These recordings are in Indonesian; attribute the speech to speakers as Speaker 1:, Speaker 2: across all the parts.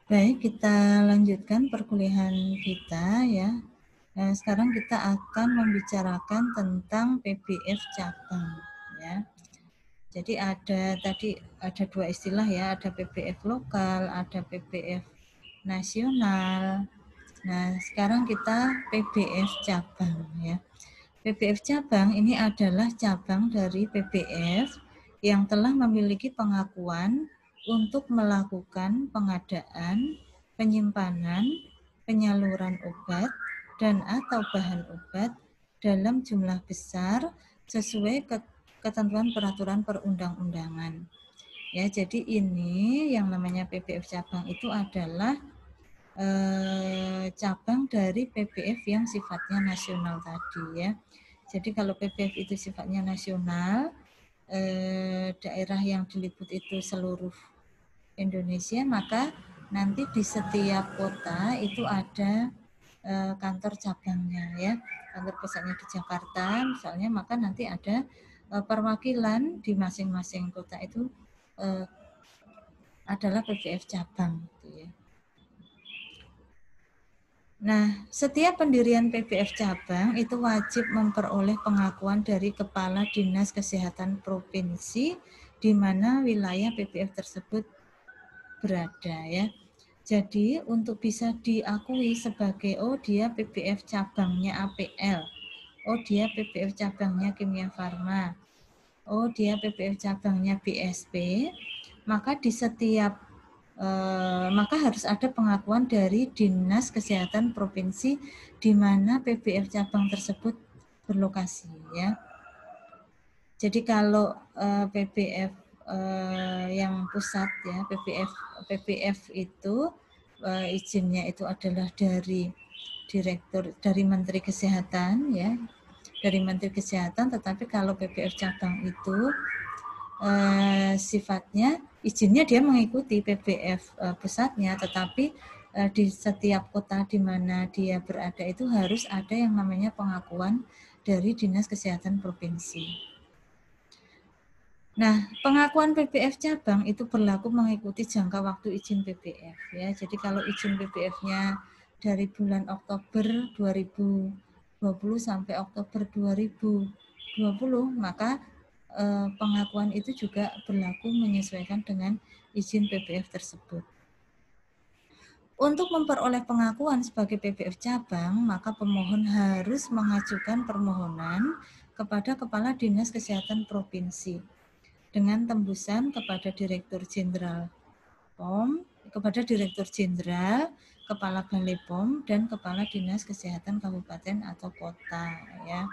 Speaker 1: Baik, kita lanjutkan perkuliahan kita ya. Sekarang kita akan membicarakan tentang PBF cabang ya. Jadi tadi ada dua istilah ya, ada PBF lokal, ada PBF nasional. Nah, sekarang kita PBF cabang ya. PBF cabang ini adalah cabang dari PBF yang telah memiliki pengakuan untuk melakukan pengadaan, penyimpanan, penyaluran obat, dan atau bahan obat dalam jumlah besar sesuai ketentuan peraturan perundang-undangan. Ya, jadi ini yang namanya PBF cabang itu adalah cabang dari PBF yang sifatnya nasional tadi ya. Jadi kalau PBF itu sifatnya nasional, daerah yang diliput itu seluruh Indonesia, maka nanti di setiap kota itu ada kantor cabangnya ya. Kantor pusatnya di Jakarta misalnya, maka nanti ada perwakilan di masing-masing kota itu adalah PBF cabang gitu ya. Nah, setiap pendirian PBF cabang itu wajib memperoleh pengakuan dari Kepala Dinas Kesehatan Provinsi di mana wilayah PBF tersebut berada ya. Jadi untuk bisa diakui sebagai dia PBF cabangnya APL, dia PBF cabangnya Kimia Farma, dia PBF cabangnya BSP, maka di setiap maka harus ada pengakuan dari Dinas Kesehatan Provinsi di mana PBF cabang tersebut berlokasi ya. Jadi kalau PBF yang pusat ya, PBF itu izinnya itu adalah dari Menteri Kesehatan ya, dari Menteri Kesehatan, tetapi kalau PBF cabang itu sifatnya izinnya dia mengikuti PBF pusatnya, tetapi di setiap kota di mana dia berada itu harus ada yang namanya pengakuan dari Dinas Kesehatan Provinsi. Nah, pengakuan PBF cabang itu berlaku mengikuti jangka waktu izin PBF ya. Jadi kalau izin PBF-nya dari bulan Oktober 2020 sampai Oktober 2020, maka pengakuan itu juga berlaku menyesuaikan dengan izin PBF tersebut. Untuk memperoleh pengakuan sebagai PBF cabang, maka pemohon harus mengajukan permohonan kepada Kepala Dinas Kesehatan Provinsi dengan tembusan kepada Direktur Jenderal POM, kepada Direktur Jenderal, Kepala Balai POM, dan Kepala Dinas Kesehatan Kabupaten atau Kota ya.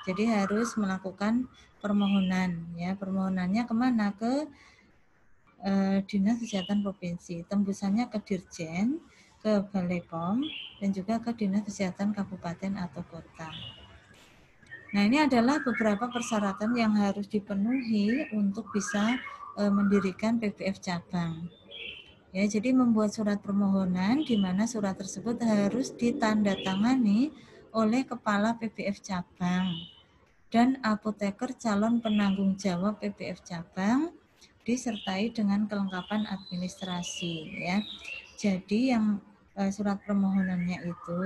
Speaker 1: Jadi harus melakukan permohonan ya. Permohonannya kemana? Ke Dinas Kesehatan Provinsi. Tembusannya ke Dirjen, ke Balai POM, dan juga ke Dinas Kesehatan Kabupaten atau Kota. Nah, ini adalah beberapa persyaratan yang harus dipenuhi untuk bisa mendirikan PBF cabang. Ya, jadi membuat surat permohonan di mana surat tersebut harus ditandatangani oleh Kepala PBF cabang dan apoteker calon penanggung jawab PBF cabang disertai dengan kelengkapan administrasi ya. Jadi yang surat permohonannya itu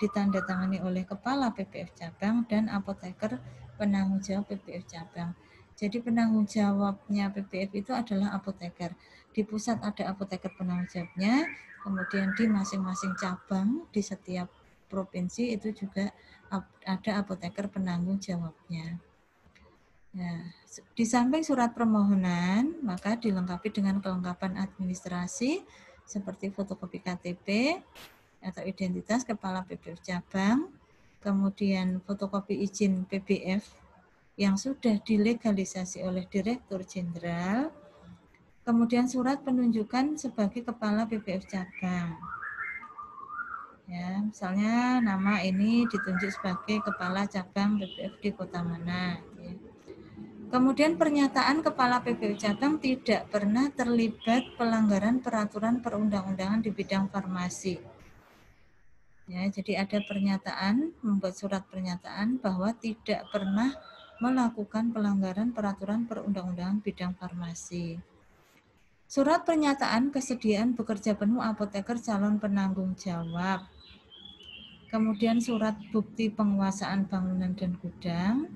Speaker 1: ditandatangani oleh Kepala PBF cabang dan apoteker penanggung jawab PBF cabang. Jadi penanggung jawabnya PBF itu adalah apoteker. Di pusat ada apoteker penanggung jawabnya, kemudian di masing-masing cabang di setiap provinsi itu juga ada apoteker penanggung jawabnya. Nah, di samping surat permohonan, maka dilengkapi dengan kelengkapan administrasi seperti fotokopi KTP atau identitas Kepala PBF cabang, kemudian fotokopi izin PBF yang sudah dilegalisasi oleh Direktur Jenderal, kemudian surat penunjukan sebagai Kepala PBF cabang. Ya, misalnya nama ini ditunjuk sebagai Kepala Cabang PBF di kota mana. Ya. Kemudian pernyataan Kepala PBF cabang tidak pernah terlibat pelanggaran peraturan perundang-undangan di bidang farmasi. Ya, jadi ada pernyataan, membuat surat pernyataan bahwa tidak pernah melakukan pelanggaran peraturan perundang-undangan bidang farmasi. Surat pernyataan kesediaan bekerja penuh apoteker calon penanggung jawab. Kemudian surat bukti penguasaan bangunan dan gudang.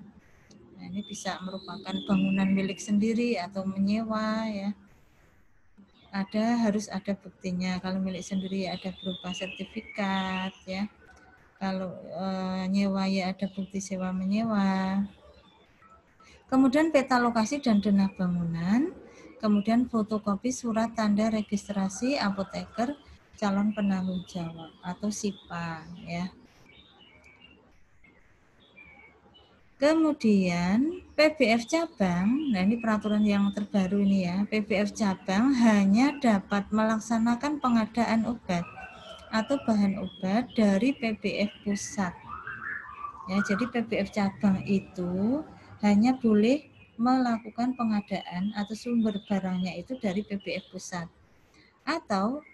Speaker 1: Nah, ini bisa merupakan bangunan milik sendiri atau menyewa ya. Harus ada buktinya. Kalau milik sendiri ya ada berupa sertifikat ya. Kalau nyewa ya ada bukti sewa menyewa. Kemudian peta lokasi dan denah bangunan. Kemudian fotokopi surat tanda registrasi apoteker calon penanggung jawab atau SIPA ya. Kemudian PBF cabang, nah ini peraturan yang terbaru ini ya, PBF cabang hanya dapat melaksanakan pengadaan obat atau bahan obat dari PBF pusat. Ya, jadi PBF cabang itu hanya boleh melakukan pengadaan atau sumber barangnya itu dari PBF pusat atau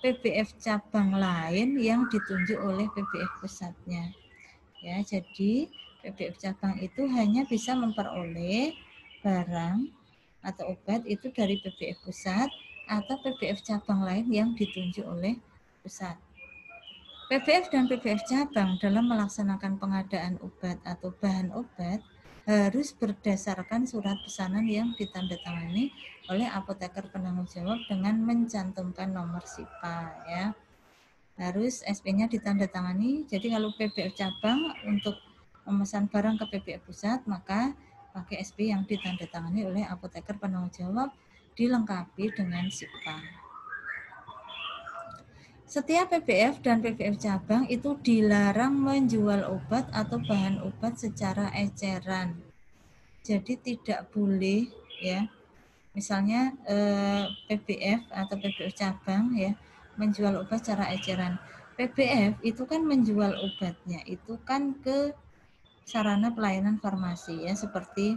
Speaker 1: PBF cabang lain yang ditunjuk oleh PBF pusatnya. Ya, jadi PBF cabang itu hanya bisa memperoleh barang atau obat itu dari PBF pusat atau PBF cabang lain yang ditunjuk oleh pusat. PBF dan PBF cabang dalam melaksanakan pengadaan obat atau bahan obat harus berdasarkan surat pesanan yang ditandatangani oleh apoteker penanggung jawab dengan mencantumkan nomor SIPA ya. Harus SP-nya ditandatangani. Jadi kalau PBF cabang untuk memesan barang ke PBF pusat maka pakai SP yang ditandatangani oleh apoteker penanggung jawab dilengkapi dengan SIPA. Setiap PBF dan PBF cabang itu dilarang menjual obat atau bahan obat secara eceran. Jadi tidak boleh ya. Misalnya PBF atau PBF cabang ya menjual obat secara eceran. PBF itu kan menjual obatnya itu kan ke sarana pelayanan farmasi ya seperti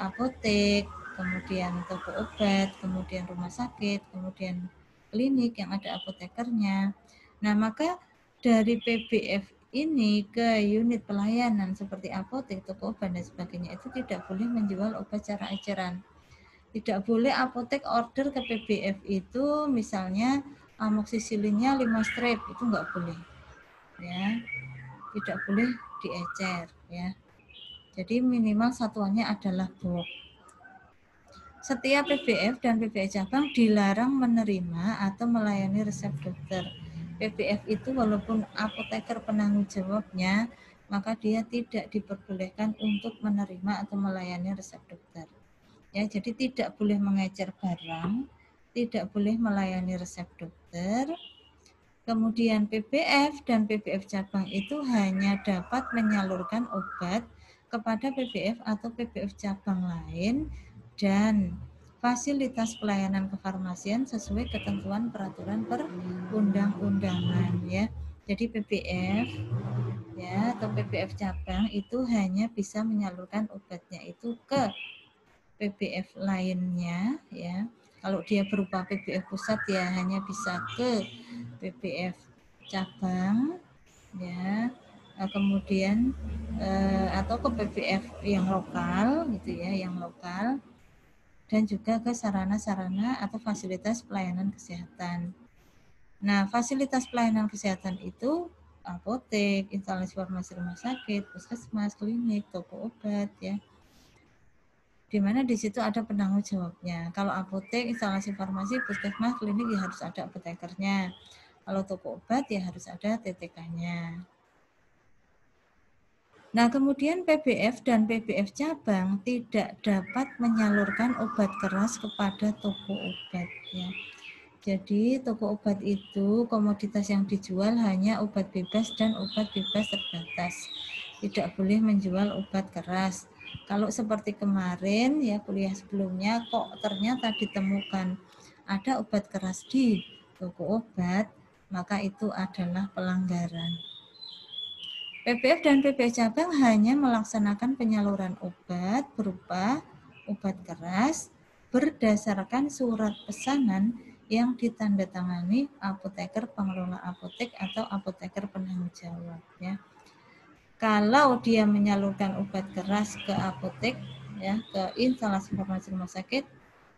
Speaker 1: apotek, kemudian toko obat, kemudian rumah sakit, kemudian klinik yang ada apotekernya. Nah, maka dari PBF ini ke unit pelayanan seperti apotek, toko obat dan sebagainya itu tidak boleh menjual obat secara eceran. Tidak boleh apotek order ke PBF itu misalnya amoksisilинnya 5 strip itu enggak boleh. Ya. Tidak boleh diecer ya. Jadi minimal satuannya adalah box. Setiap PBF dan PBF cabang dilarang menerima atau melayani resep dokter. PBF itu walaupun apoteker penanggung jawabnya, maka dia tidak diperbolehkan untuk menerima atau melayani resep dokter. Ya, jadi tidak boleh mengecer barang, tidak boleh melayani resep dokter. Kemudian PBF dan PBF cabang itu hanya dapat menyalurkan obat kepada PBF atau PBF cabang lain dan fasilitas pelayanan kefarmasian sesuai ketentuan peraturan perundang-undangan ya. Jadi PBF ya atau PBF cabang itu hanya bisa menyalurkan obatnya itu ke PBF lainnya ya. Kalau dia berupa PBF pusat ya hanya bisa ke PBF cabang ya. Kemudian atau ke PBF yang lokal gitu ya, yang lokal dan juga ke sarana-sarana atau fasilitas pelayanan kesehatan. Nah, fasilitas pelayanan kesehatan itu apotek, instalasi farmasi rumah sakit, puskesmas, klinik, toko obat ya. Di mana di situ ada penanggung jawabnya. Kalau apotek, instalasi farmasi, puskesmas, klinik ya harus ada apotekernya. Kalau toko obat ya harus ada TTK-nya. Nah, kemudian PBF dan PBF cabang tidak dapat menyalurkan obat keras kepada toko obat ya. Jadi toko obat itu komoditas yang dijual hanya obat bebas dan obat bebas terbatas. Tidak boleh menjual obat keras. Kalau seperti kemarin ya kuliah sebelumnya kok ternyata ditemukan ada obat keras di toko obat, maka itu adalah pelanggaran. PBF dan PBF cabang hanya melaksanakan penyaluran obat berupa obat keras berdasarkan surat pesanan yang ditandatangani apoteker pengelola apotek atau apoteker penanggung jawab ya. Kalau dia menyalurkan obat keras ke apotek ya, ke instalasi farmasi rumah sakit,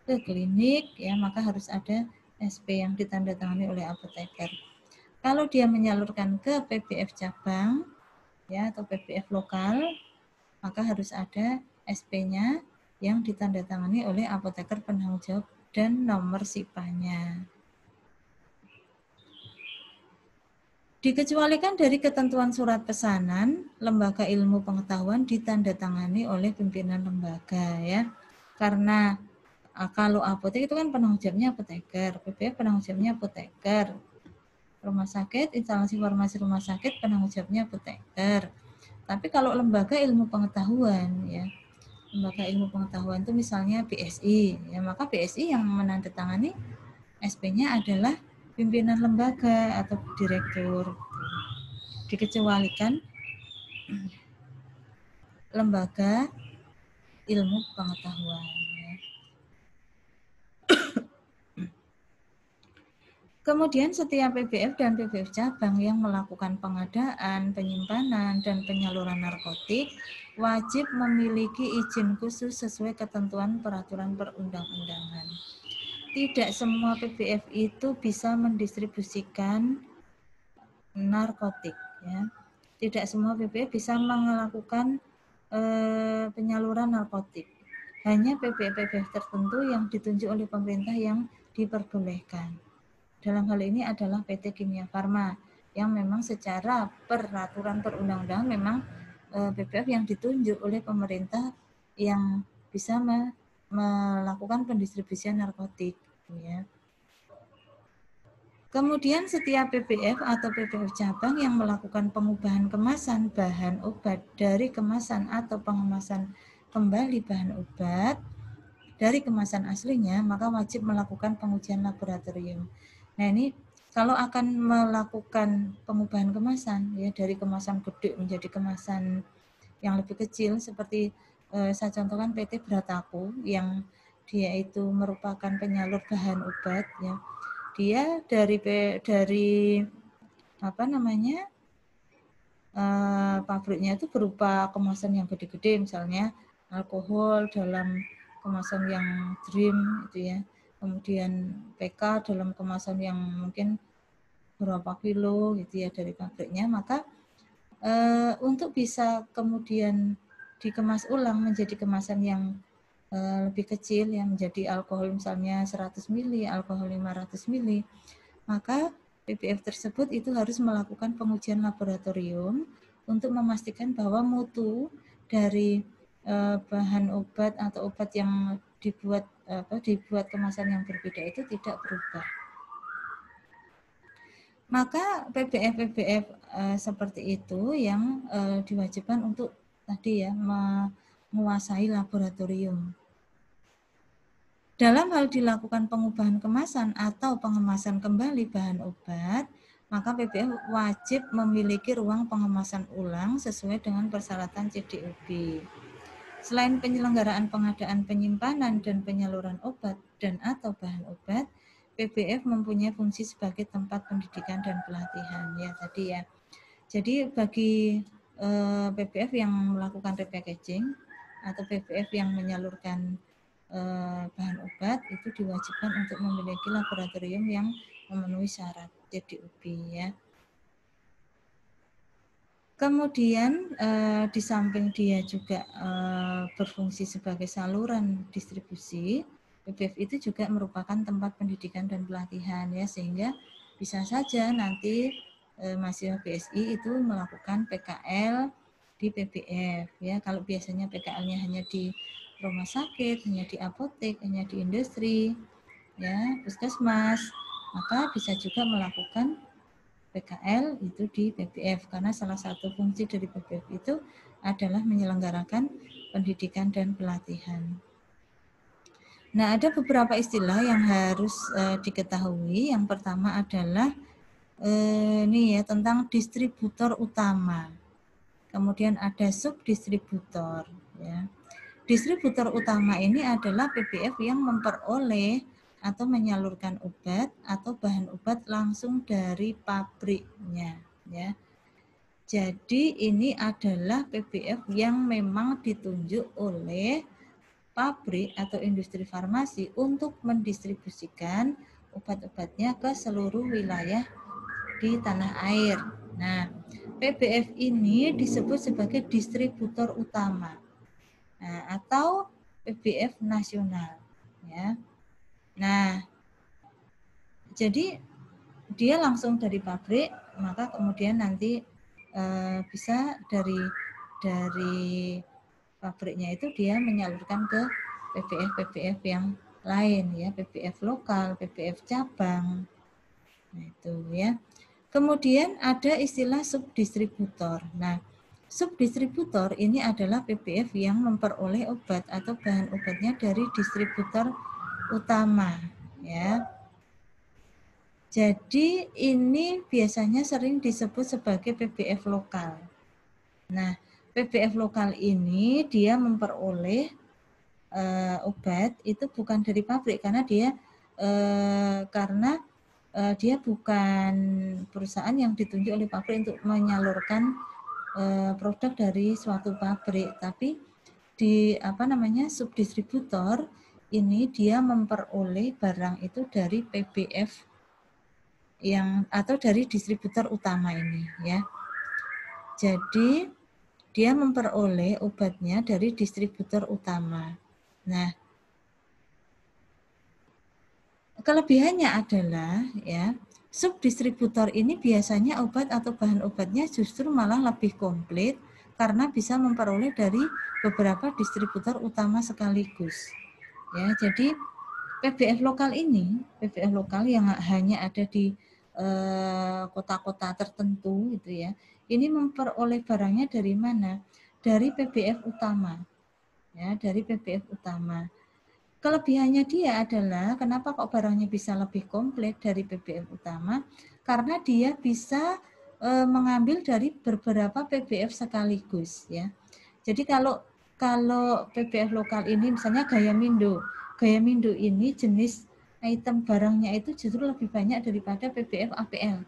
Speaker 1: ke klinik, ya maka harus ada SP yang ditandatangani oleh apoteker. Kalau dia menyalurkan ke PBF cabang, ya atau PBF lokal, maka harus ada SP-nya yang ditandatangani oleh apoteker penanggung jawab dan nomor SIPA-nya. Dikecualikan dari ketentuan surat pesanan, lembaga ilmu pengetahuan ditandatangani oleh pimpinan lembaga, ya. Karena kalau apotek itu kan penanggung jawabnya apoteker, PBF penanggung jawabnya apoteker. Rumah sakit, instalasi farmasi rumah sakit penanggung jawabnya apoteker. Tapi kalau lembaga ilmu pengetahuan, ya, lembaga ilmu pengetahuan itu misalnya BSI, ya maka BSI yang menandatangani SP-nya adalah pimpinan lembaga atau direktur. Dikecualikan lembaga ilmu pengetahuan. Kemudian setiap PBF dan PBF cabang yang melakukan pengadaan, penyimpanan, dan penyaluran narkotik wajib memiliki izin khusus sesuai ketentuan peraturan perundang-undangan. Tidak semua PBF itu bisa mendistribusikan narkotik, ya. Tidak semua PBF bisa melakukan penyaluran narkotik. Hanya PBF-PBF tertentu yang ditunjuk oleh pemerintah yang diperbolehkan. Dalam hal ini adalah PT Kimia Farma yang memang secara peraturan perundang-undangan memang PBF yang ditunjuk oleh pemerintah yang bisa melakukan pendistribusian narkotik, ya. Kemudian setiap PBF atau PBF cabang yang melakukan pengubahan kemasan bahan obat dari kemasan atau pengemasan kembali bahan obat dari kemasan aslinya, maka wajib melakukan pengujian laboratorium. Nah ini kalau akan melakukan pengubahan kemasan, ya dari kemasan gede menjadi kemasan yang lebih kecil, seperti saya contohkan PT Brataku yang dia itu merupakan penyalur bahan obat, ya. Dia dari apa namanya pabriknya itu berupa kemasan yang gede-gede, misalnya alkohol dalam kemasan yang dream, itu ya. Kemudian PK dalam kemasan yang mungkin berapa kilo, gitu ya dari pabriknya. Maka untuk bisa kemudian dikemas ulang menjadi kemasan yang lebih kecil, yang menjadi alkohol misalnya 100 mili, alkohol 500 mili, maka PBF tersebut itu harus melakukan pengujian laboratorium untuk memastikan bahwa mutu dari bahan obat atau obat yang dibuat kemasan yang berbeda itu tidak berubah. Maka PBF seperti itu yang diwajibkan untuk tadi ya menguasai laboratorium. Dalam hal dilakukan pengubahan kemasan atau pengemasan kembali bahan obat, maka PBF wajib memiliki ruang pengemasan ulang sesuai dengan persyaratan CDUB. Selain penyelenggaraan pengadaan, penyimpanan, dan penyaluran obat dan atau bahan obat, PBF mempunyai fungsi sebagai tempat pendidikan dan pelatihan. Ya tadi ya. Jadi bagi PBF yang melakukan repackaging atau PBF yang menyalurkan bahan obat itu diwajibkan untuk memiliki laboratorium yang memenuhi syarat CDUB, ya. Kemudian di samping dia juga berfungsi sebagai saluran distribusi, PBF itu juga merupakan tempat pendidikan dan pelatihan, ya, sehingga bisa saja nanti mahasiswa BSI itu melakukan PKL di PBF, ya. Kalau biasanya PKL-nya hanya di rumah sakit, hanya di apotek, hanya di industri, ya, puskesmas, maka bisa juga melakukan PKL itu di PBF, karena salah satu fungsi dari PBF itu adalah menyelenggarakan pendidikan dan pelatihan. Nah, ada beberapa istilah yang harus diketahui. Yang pertama adalah ini ya, tentang distributor utama. Kemudian ada subdistributor, ya. Distributor utama ini adalah PBF yang memperoleh atau menyalurkan obat atau bahan obat langsung dari pabriknya, ya. Jadi ini adalah PBF yang memang ditunjuk oleh pabrik atau industri farmasi untuk mendistribusikan obat-obatnya ke seluruh wilayah di tanah air. Nah, PBF ini disebut sebagai distributor utama, atau PBF nasional, ya. Nah, jadi dia langsung dari pabrik, maka kemudian nanti bisa dari pabriknya itu dia menyalurkan ke PBF yang lain, ya, PBF lokal, PBF cabang. Nah, itu ya. Kemudian ada istilah subdistributor. Nah, subdistributor ini adalah PBF yang memperoleh obat atau bahan obatnya dari distributor utama, ya. Jadi ini biasanya sering disebut sebagai PBF lokal. Nah, PBF lokal ini dia memperoleh obat itu bukan dari pabrik karena dia dia bukan perusahaan yang ditunjuk oleh pabrik untuk menyalurkan produk dari suatu pabrik, tapi subdistributor ini dia memperoleh barang itu dari PBF atau dari distributor utama ini, ya. Jadi dia memperoleh obatnya dari distributor utama. Nah, kelebihannya adalah, ya, subdistributor ini biasanya obat atau bahan obatnya justru malah lebih komplit karena bisa memperoleh dari beberapa distributor utama sekaligus. Ya, jadi PBF lokal yang hanya ada di kota-kota tertentu gitu ya. Ini memperoleh barangnya dari mana? Dari PBF utama. Ya, dari PBF utama. Kelebihannya dia adalah kenapa kok barangnya bisa lebih komplit dari PBF utama? Karena dia bisa mengambil dari beberapa PBF sekaligus, ya. Jadi kalau PBF lokal ini misalnya Gaya Mindo ini jenis item barangnya itu justru lebih banyak daripada PBF APL,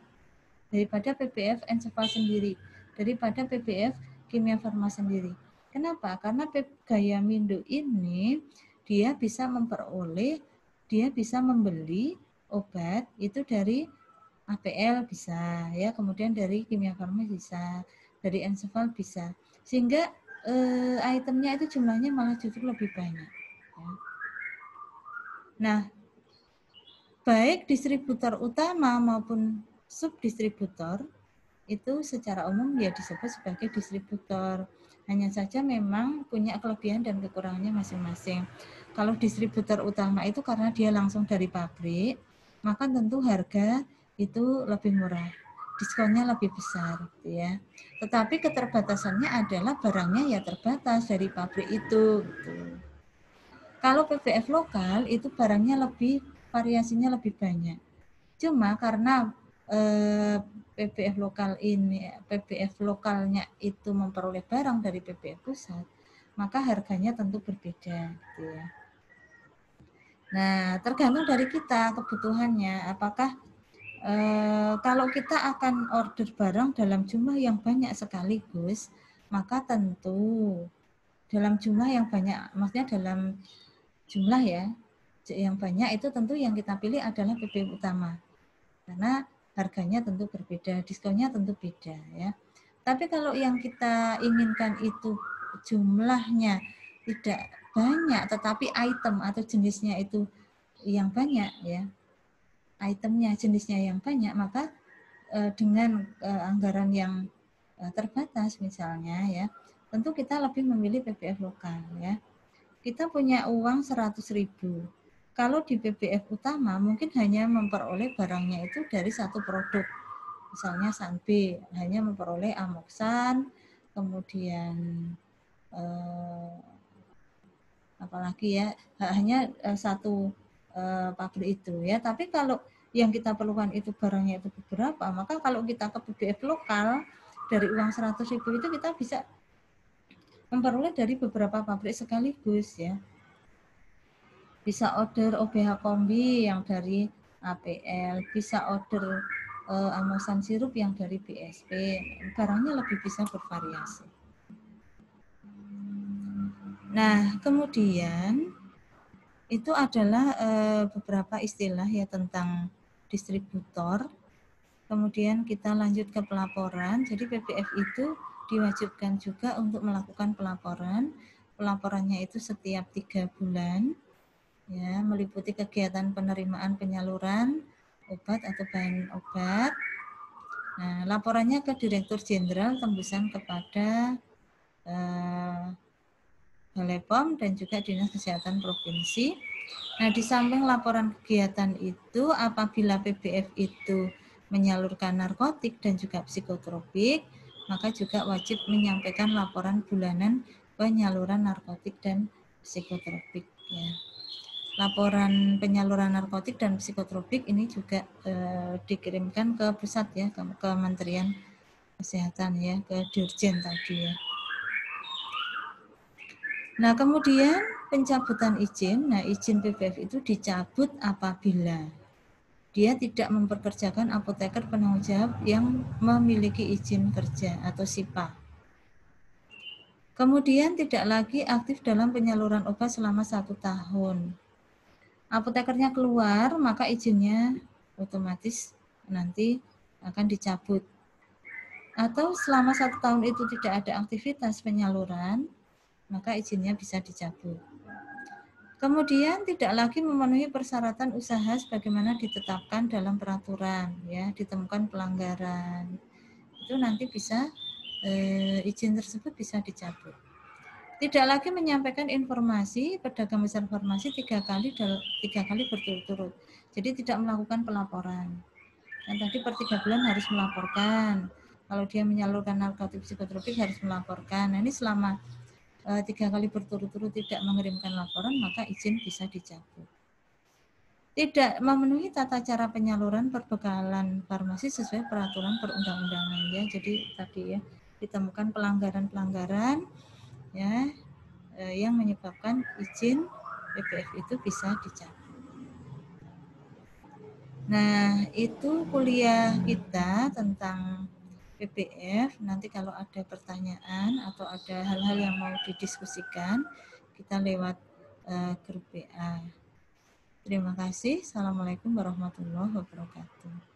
Speaker 1: daripada PBF Ensefal sendiri, daripada PBF Kimia Farma sendiri. Kenapa? Karena Gaya Mindo ini dia bisa membeli obat itu dari APL bisa, ya, kemudian dari Kimia Farma bisa, dari Ensefal bisa, sehingga itemnya itu jumlahnya malah justru lebih banyak. Ya. Nah, baik distributor utama maupun subdistributor itu secara umum ya disebut sebagai distributor. Hanya saja memang punya kelebihan dan kekurangannya masing-masing. Kalau distributor utama itu karena dia langsung dari pabrik, maka tentu harga itu lebih murah, diskonnya lebih besar, gitu ya. Tetapi keterbatasannya adalah barangnya ya terbatas dari pabrik itu. Gitu. Kalau PBF lokal itu barangnya variasinya lebih banyak. Cuma karena PBF lokalnya itu memperoleh barang dari PBF pusat, maka harganya tentu berbeda, gitu ya. Nah, tergantung dari kita kebutuhannya. Apakah kalau kita akan order barang dalam jumlah yang banyak sekaligus, maka tentu dalam jumlah yang banyak, maksudnya dalam jumlah ya, yang banyak itu tentu yang kita pilih adalah PBF utama. Karena harganya tentu berbeda, diskonnya tentu beda, ya. Tapi kalau yang kita inginkan itu jumlahnya tidak banyak, tetapi item atau jenisnya itu yang banyak, ya, itemnya jenisnya yang banyak, maka dengan anggaran yang terbatas misalnya, ya, tentu kita lebih memilih PBF lokal, ya. Kita punya uang 100.000. Kalau di PBF utama mungkin hanya memperoleh barangnya itu dari satu produk. Misalnya Sanbe hanya memperoleh Amoxan, kemudian apalagi ya, hanya satu pabrik itu, ya. Tapi kalau yang kita perlukan itu barangnya itu beberapa, maka kalau kita ke PBF lokal dari uang 100.000 itu kita bisa memperoleh dari beberapa pabrik sekaligus, ya. Bisa order OBH kombi yang dari APL, bisa order Amoxan sirup yang dari BSP, barangnya lebih bisa bervariasi. Nah, kemudian itu adalah beberapa istilah ya tentang distributor. Kemudian kita lanjut ke pelaporan. Jadi PPF itu diwajibkan juga untuk melakukan pelaporan. Pelaporannya itu setiap 3 bulan, ya, meliputi kegiatan penerimaan penyaluran obat atau bahan obat. Nah, laporannya ke Direktur Jenderal, tembusan kepada Balai POM dan juga Dinas Kesehatan Provinsi. Nah, di samping laporan kegiatan itu, apabila PBF itu menyalurkan narkotik dan juga psikotropik, maka juga wajib menyampaikan laporan bulanan penyaluran narkotik dan psikotropik. Ya. Laporan penyaluran narkotik dan psikotropik ini juga dikirimkan ke pusat ya, ke Kementerian Kesehatan ya, ke Dirjen tadi ya. Nah, kemudian pencabutan izin. Nah, izin PBF itu dicabut apabila dia tidak mempekerjakan apoteker penanggung jawab yang memiliki izin kerja atau SIPA. Kemudian tidak lagi aktif dalam penyaluran obat selama 1 tahun. Apotekernya keluar, maka izinnya otomatis nanti akan dicabut. Atau selama 1 tahun itu tidak ada aktivitas penyaluran, maka izinnya bisa dicabut. Kemudian tidak lagi memenuhi persyaratan usaha sebagaimana ditetapkan dalam peraturan, ya, ditemukan pelanggaran. Itu nanti bisa izin tersebut bisa dicabut. Tidak lagi menyampaikan informasi pedagang besar farmasi 3 kali berturut-turut. Jadi tidak melakukan pelaporan. Dan tadi per 3 bulan harus melaporkan. Kalau dia menyalurkan narkotik psikotropik harus melaporkan. Nah, ini selama 3 kali berturut-turut tidak mengirimkan laporan, maka izin bisa dicabut. Tidak memenuhi tata cara penyaluran perbekalan farmasi sesuai peraturan perundang-undangan ya. Jadi tadi ya ditemukan pelanggaran-pelanggaran ya yang menyebabkan izin PPF itu bisa dicabut. Nah, itu kuliah kita tentang PPF. Nanti kalau ada pertanyaan atau ada hal-hal yang mau didiskusikan, kita lewat grup WA. Terima kasih. Assalamualaikum warahmatullahi wabarakatuh.